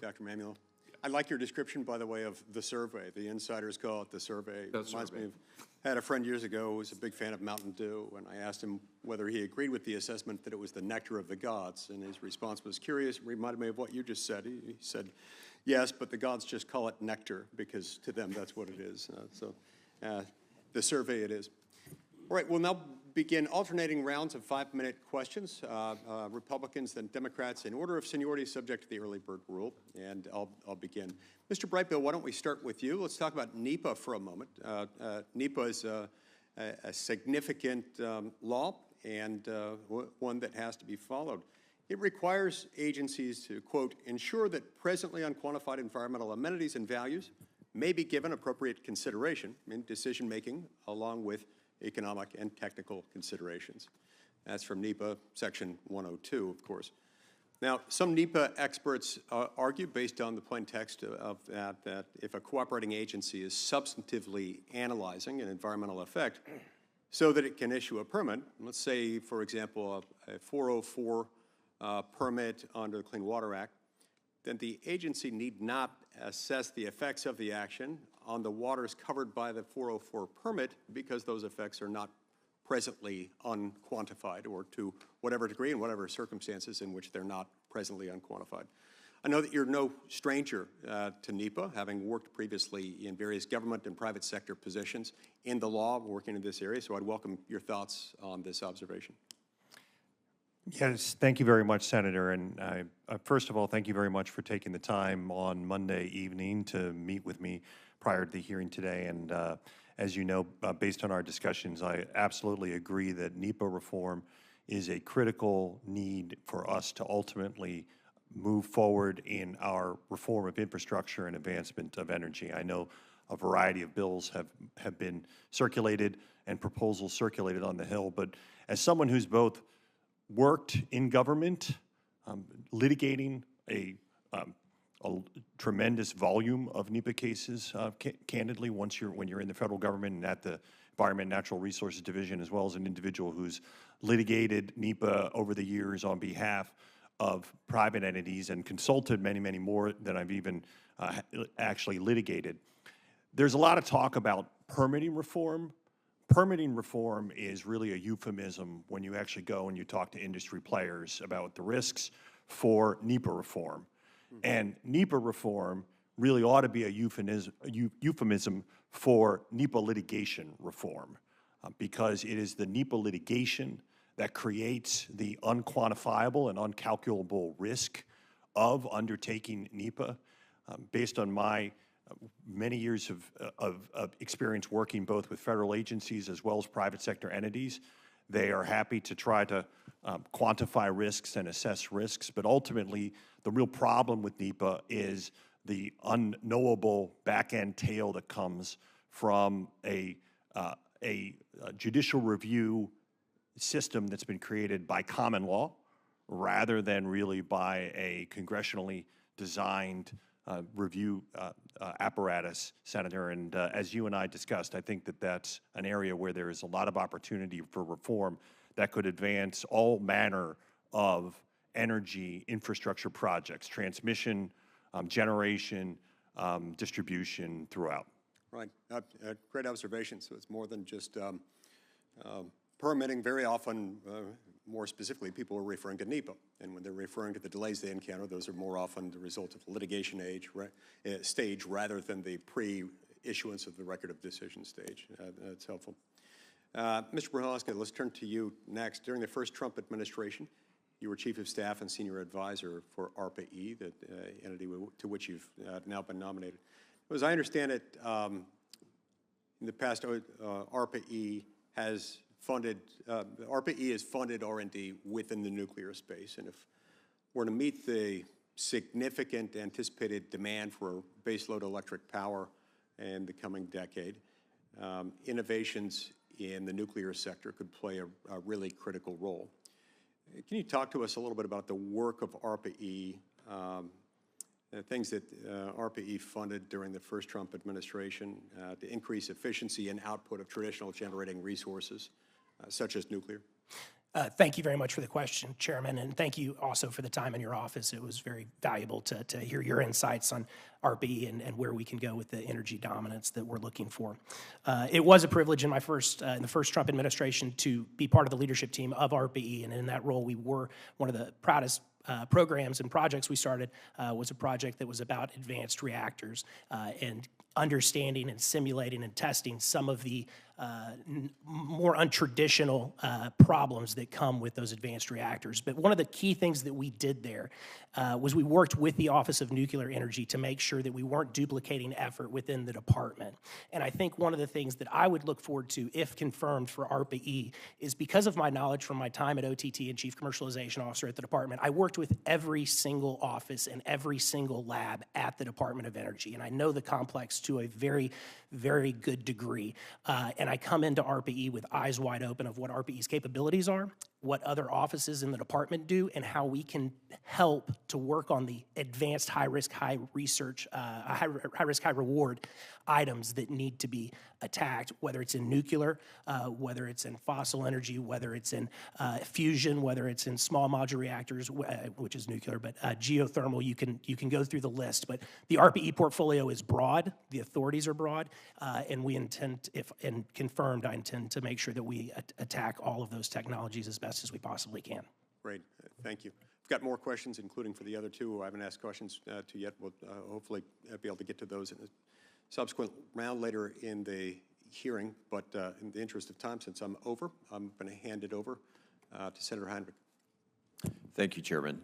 Dr. Manuel. I like your description, by the way, of the survey. The insiders call it the survey. It reminds me of, I had a friend years ago who was a big fan of Mountain Dew, and I asked him whether he agreed with the assessment that it was the nectar of the gods, and his response was curious. It reminded me of what you just said. He said, yes, but the gods just call it nectar because to them that's what it is. The survey it is. All right, we'll now begin alternating rounds of 5-minute questions. Republicans, then Democrats, in order of seniority, subject to the early bird rule. And I'll begin. Mr. Brightbill, why don't we start with you? Let's talk about NEPA for a moment. NEPA is a significant law and one that has to be followed. It requires agencies to, quote, ensure that presently unquantified environmental amenities and values may be given appropriate consideration in decision-making along with economic and technical considerations. That's from NEPA Section 102, of course. Now, some NEPA experts argue, based on the plain text of that if a cooperating agency is substantively analyzing an environmental effect so that it can issue a permit, let's say, for example, a 404 permit under the Clean Water Act, then the agency need not assess the effects of the action on the waters covered by the 404 permit because those effects are not presently unquantified, or to whatever degree and whatever circumstances in which they're not presently unquantified. I know that you're no stranger to NEPA, having worked previously in various government and private sector positions in the law, working in this area, so I'd welcome your thoughts on this observation. Yes, thank you very much, Senator. And first of all, thank you very much for taking the time on Monday evening to meet with me prior to the hearing today. And as you know, based on our discussions, I absolutely agree that NEPA reform is a critical need for us to ultimately move forward in our reform of infrastructure and advancement of energy. I know a variety of bills have been circulated and proposals circulated on the Hill, but as someone who's both worked in government, litigating a tremendous volume of NEPA cases, candidly, when you're in the federal government and at the Environment and Natural Resources Division, as well as an individual who's litigated NEPA over the years on behalf of private entities and consulted many, many more than I've even actually litigated. There's a lot of talk about permitting reform. Permitting reform is really a euphemism when you actually go and you talk to industry players about the risks for NEPA reform. And NEPA reform really ought to be a euphemism for NEPA litigation reform, because it is the NEPA litigation that creates the unquantifiable and uncalculable risk of undertaking NEPA. Based on my many years of experience working both with federal agencies as well as private sector entities, they are happy to try to quantify risks and assess risks, but ultimately the real problem with NEPA is the unknowable back-end tail that comes from a judicial review system that's been created by common law rather than really by a congressionally designed review apparatus, Senator. And as you and I discussed, I think that that's an area where there is a lot of opportunity for reform that could advance all manner of energy infrastructure projects, transmission, generation, distribution throughout. Right, great observation. So it's more than just permitting. Very often, more specifically, people are referring to NEPA. And when they're referring to the delays they encounter, those are more often the result of the litigation stage rather than the pre-issuance of the record of decision stage. That's helpful. Mr. Prohaska, let's turn to you next. During the first Trump administration, you were Chief of Staff and Senior Advisor for ARPA-E, the entity to which you've now been nominated. As I understand it, in the past, ARPA-E has funded R&D within the nuclear space, and if we're to meet the significant anticipated demand for baseload electric power in the coming decade, innovations in the nuclear sector could play a really critical role. Can you talk to us a little bit about the work of ARPA-E, things that ARPA-E funded during the first Trump administration to increase efficiency and output of traditional generating resources, such as nuclear? Thank you very much for the question, Chairman, and thank you also for the time in your office. It was very valuable to hear your insights on ARPA-E and where we can go with the energy dominance that we're looking for. It was a privilege in my in the first Trump administration to be part of the leadership team of ARPA-E, and in that role, we were one of the proudest programs and projects we started was a project that was about advanced reactors and understanding and simulating and testing some of the more untraditional problems that come with those advanced reactors. But one of the key things that we did there was we worked with the Office of Nuclear Energy to make sure that we weren't duplicating effort within the department. And I think one of the things that I would look forward to, if confirmed for ARPA-E, is because of my knowledge from my time at OTT and Chief Commercialization Officer at the department, I worked with every single office and every single lab at the Department of Energy. And I know the complex to a very, very good degree. And I come into ARPA-E with eyes wide open of what ARPA-E's capabilities are, what other offices in the department do, and how we can help to work on the advanced high-risk, high-research, high-risk, high-reward items that need to be attacked, whether it's in nuclear, whether it's in fossil energy, whether it's in fusion, whether it's in small modular reactors, which is nuclear, but geothermal, you can go through the list. But the ARPA-E portfolio is broad, the authorities are broad, and we intend, if and confirmed, I intend to make sure that we attack all of those technologies as best as we possibly can. Great, thank you. I've got more questions, including for the other two who I haven't asked questions to yet. We'll hopefully be able to get to those in a subsequent round later in the hearing, but in the interest of time, since I'm over, I'm going to hand it over to Senator Heinrich. Thank you, Chairman.